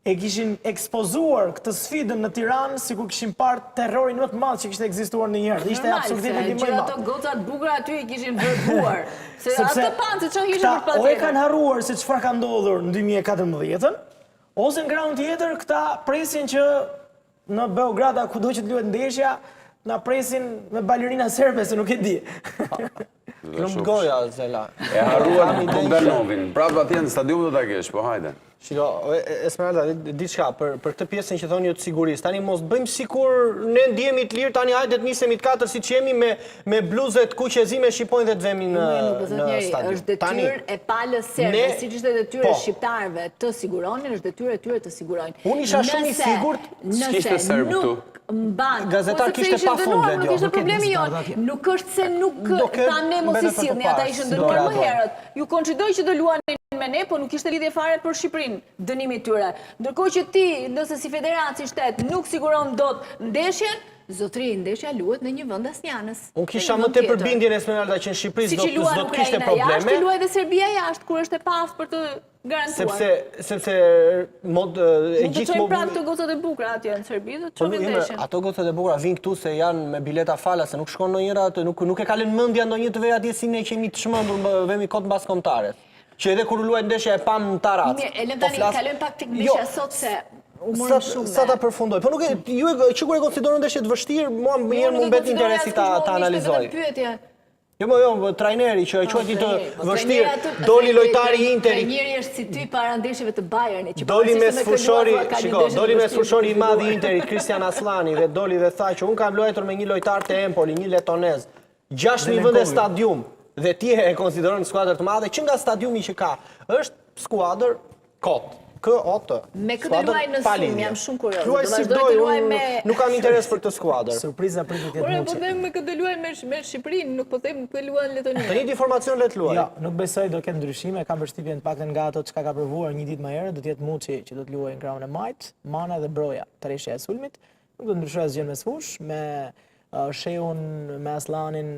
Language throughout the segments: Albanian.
e kishin ekspozuar këtë sfidën në Tiranë sikur kishin parë terrorin më të madh që kishte ekzistuar ndonjëherë. Ishte absurditeti më i madh. Ato gocat bukura aty i kishin vërbuar. Se atë panë se çfarë kishin për patjetër. O e kanë harruar se çfarë ka ndodhur në 2014-ën, ose në krahun tjetër këta presin që në Beograd kudo që të luhet ndeshja, na presin me balerina serbe se nuk e di. Lumt goja, Zela. E harruan Bombernovin. Prapë atje në stadium do ta kesh, po hajde. Shiko, Esmeralda, diçka, për këtë pjesën që thonë ju të sigurisë, tani mos bëjmë sikur ne ndjehemi të lirë, tani hajde të nisemi të katër siç jemi me bluzet kuqezime shqipojnë dhe të vemi në stadium. Është detyrë e palës serbe, siç ishte detyrë e shqiptarëve të siguronin, është detyrë e tyre të sigurojnë. Unë isha shumë i sigurt s'kishte serb këtu. Gazetar kishte pa fund nuk ishte problemi jonë. Nuk është se nuk ne mos i sillni, ata ishin dënuar më herët. Ju koncidoj që do luanin me ne, po nuk ishte lidhje fare për Shqipërinë, dënimi tyre. Ndërkohë që ti, nëse si federatë, si shtet, nuk siguron dot ndeshjen, zotri, ndeshja luhet në një vend asnjanës. Unë kisha më tepër bindjen Esmeralda që në Shqipëri do të kishte probleme. Jashtë luaj dhe Serbia jashtë, kur është e paftë për të garantuar. Sepse mund të çojmë prapë këto gocat e bukura atje në Serbi dhe të çojmë ndeshjen. Ato gocat e bukura vinë këtu se janë me bileta fala, se nuk shkon ndonjëra, nuk e kalën mendja ndonjë të vej atje si ne që jemi të çmendur, vemi kot mbas-kombëtare. Që edhe kur luajnë ndeshja e pam në Tarat. Mirë, e lëm tani, kalojmë pak tek ndeshja sot se u morëm shumë. Sa ta përfundoj. Po nuk e ju që kur e konsideron ndeshje të vështirë, mua më mbet interesi ta analizoj. Jo, trajneri që e quajti të vështirë, doli lojtari i Interit. Trajneri është si ty para ndeshjeve të Bayernit. Doli me sfushori i madh i Interit, Christian Aslani, dhe doli dhe tha që unë kam luajtur me një lojtar të Empoli, një letonez, 6.000 vende stadium. Dhe ti e konsideron skuadër të madhe, që nga stadiumi që ka, është skuadër kot. K-O-T. Me këtë luaj në sumë, jam shumë kurioz. Luaj si doj, nuk kam interes për të skuadër. Surpriza për këtë muqe. Po them me këtë luaj me Shqipërinë, nuk po them këtë luaj në Letoninë. Të njëjtë informacion le të luaj. Jo, nuk besoj do ketë ndryshime, kam përshtypjen të paktën nga ato çka ka provuar një ditë më herët, do të jetë Muçi që do të luajë në krahun e majt, Mana dhe Broja, tërheqja e sulmit. Nuk do ndryshojë asgjë me sfush, me Sheun, me Aslanin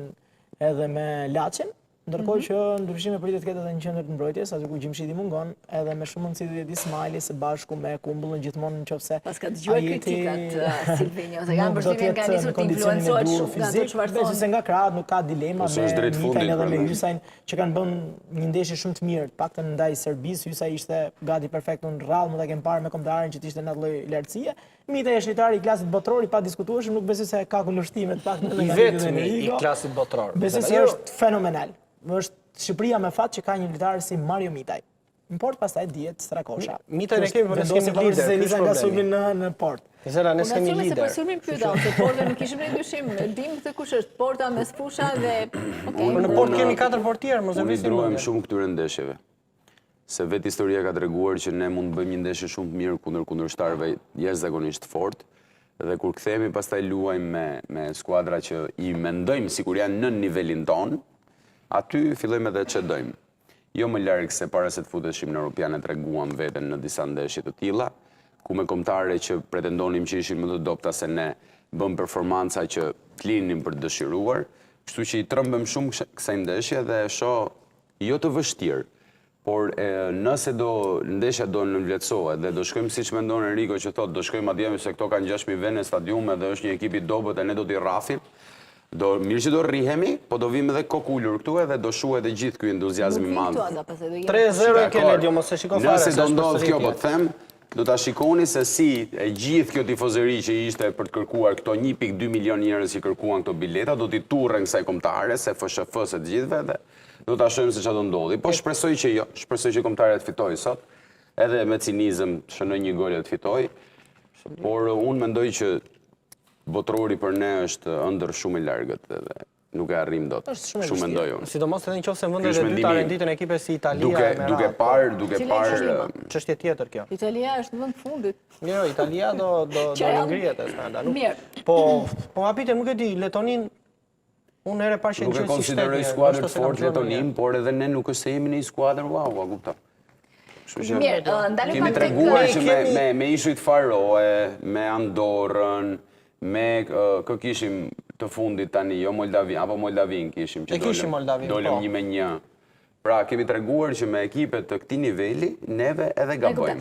edhe me Laçin. Ndërkohë që ndryshime pritet ketë edhe në qendër të mbrojtjes, aty ku Gjimshiti mungon, edhe me shumë mundësi do jetë Ismaili së bashku me Kumbullën gjithmonë nëse pas ka dëgjuar kritikat Silvinjo, se kanë përshtypjen nga nisur të influencohet shumë nga ato çfarë thonë. Se nga krahët nuk ka dilema me Mikajin edhe me Hysajin që kanë bën një ndeshje shumë të mirë, paktën ndaj Serbisë. Hysaj ishte gati perfekt në rradh, mund ta kem parë me kombëtarin që ishte në atë lloj lartësie. Mita është lojtari i klasit botror i pa diskutueshëm, nuk besoj se ka kundërshtime të paktën i vetmi i klasit botror. Besoj se është fenomenal. Është Shqipëria me fat që ka një lojtar si Mario Mitaj. Në port pastaj dihet Strakosha. Mitaj ne kemi vendosur lider, nisën nga sulmin në port. Zera ne kemi lider. Se për sulmin pyeta, se portën nuk kishim ne dyshim, dim se kush është porta mes fusha dhe Në port kemi 4 portier, mos e vësim. Ne ndruajmë shumë këtyre ndeshjeve. Se vetë historia ka treguar që ne mund të bëjmë një ndeshje shumë të mirë kundër kundërshtarëve jashtëzakonisht fort. Dhe kur kthehemi pastaj luajmë me skuadra që i mendojmë sikur janë në nivelin ton, aty fillojmë edhe që dojmë. Jo më larg se para se të futeshim në Europiane treguam veten në disa ndeshje të tilla, ku me kombëtare që pretendonim që ishin më të dobta se ne, bëm performanca që të linim për të dëshiruar, kështu që i trembëm shumë kësaj ndeshje dhe shoh jo të vështirë. Por nëse ndeshja do në vlerësohet dhe do shkojmë siç mendon Enrico që thotë, do shkojmë atje se këto kanë 6.000 vende në stadium dhe është një ekip i dobët e ne do t'i rrafim. Mirë që do rrihemi, po do vim edhe kokullur këtu edhe do shuhet e gjithë ky entuziazëm i madh. 3-0 e keni Dio, mos e shiko fare. Nëse do ndodh kjo, po të them, do ta shikoni se si e gjithë kjo tifozëri që ishte për të kërkuar këto 1.2 milion njerëz që kërkuan këto bileta, do t'i turren kësaj kombëtare, se FSHF se të gjithëve dhe do ta shohim se çfarë do ndodhi. Po shpresoj që jo, shpresoj që kombëtarja të fitojë sot, edhe me cinizëm shënoj një gol të fitojë. Por unë mendoj që botrori për ne është ëndër shumë i largët dhe nuk e arrim dot. Shumë mendoj unë. Sidomos edhe nëse vendet e dyta renditën ekipe si Italia duke parë çështje tjetër kjo. Italia është në vend fundit. Jo, Italia do ngrihet Esmeralda. Mirë. Po ma pite, nuk e di, Letonin unë herë parë që nuk e konsideroj skuadër të fortë Letonin, por edhe ne nuk është se jemi në një skuadër wow, a kupton. Mirë, ndalim kemi treguar që me ishujt Faroe, me Andorrën, me kë kishim të fundit tani, jo Moldavin, apo Moldavin kishim që dolem 1-1. Pra, kemi treguar që me ekipet të këtij niveli, neve edhe gabojmë.